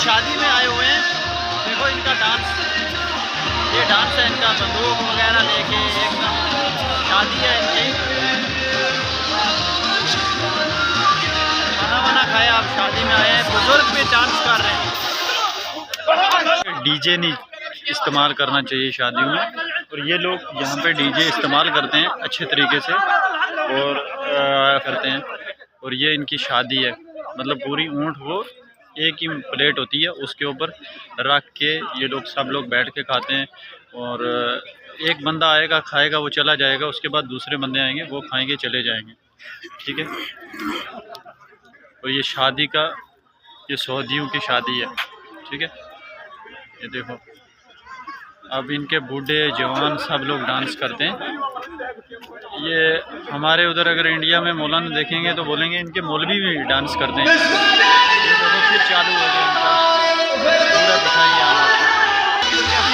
शादी में आए हुए हैं। देखो इनका डांस, ये डांस है इनका, बंदूक वगैरह लेके एकदम शादी है इनकी। खाना वाना खाया, आप शादी में आए हैं, बुजुर्ग भी डांस कर रहे हैं। डीजे नहीं इस्तेमाल करना चाहिए शादियों में, और ये लोग यहाँ पे डीजे इस्तेमाल करते हैं अच्छे तरीके से और करते हैं। और ये इनकी शादी है, मतलब पूरी ऊँट वो एक ही प्लेट होती है, उसके ऊपर रख के ये लोग सब लोग बैठ के खाते हैं। और एक बंदा आएगा खाएगा, वो चला जाएगा, उसके बाद दूसरे बंदे आएंगे, वो खाएंगे चले जाएंगे, ठीक है। और ये शादी का, ये सऊदियों की शादी है, ठीक है। ये देखो अब इनके बूढ़े जवान सब लोग डांस करते हैं। ये हमारे उधर अगर इंडिया में मौलाना देखेंगे तो बोलेंगे इनके मौलवी भी डांस करते हैं। ये देखो फिर चालू हो गया इनका पूरा, दिखाइए आप।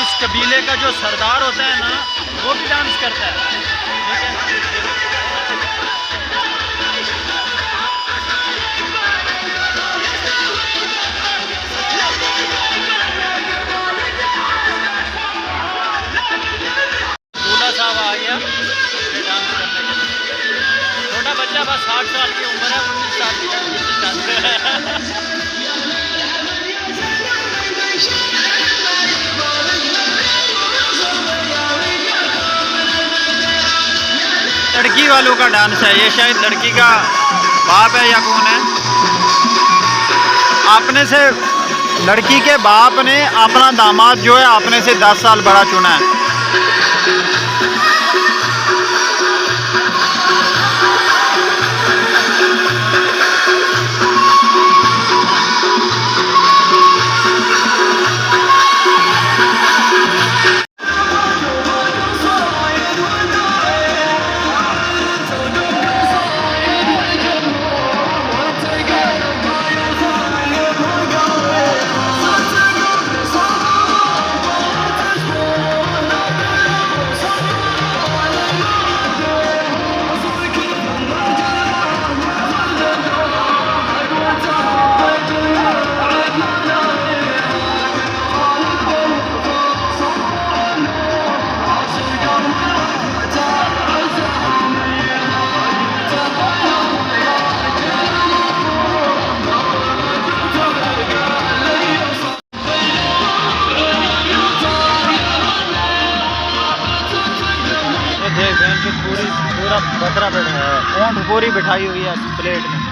इस कबीले का जो सरदार होता है ना, वो भी डांस करता है, ठीक है। साहब आ गया डांस करने के लिए। छोटा बच्चा बस 60 साल की उम्र है, 19 साल की लड़की वालों का डांस है ये, शायद लड़की का बाप है या कौन है। अपने से लड़की के बाप ने अपना दामाद जो है अपने से 10 साल बड़ा चुना है। पूरा बतरा बैठा है, ऊँट पूरी बिठाई हुई है प्लेट में।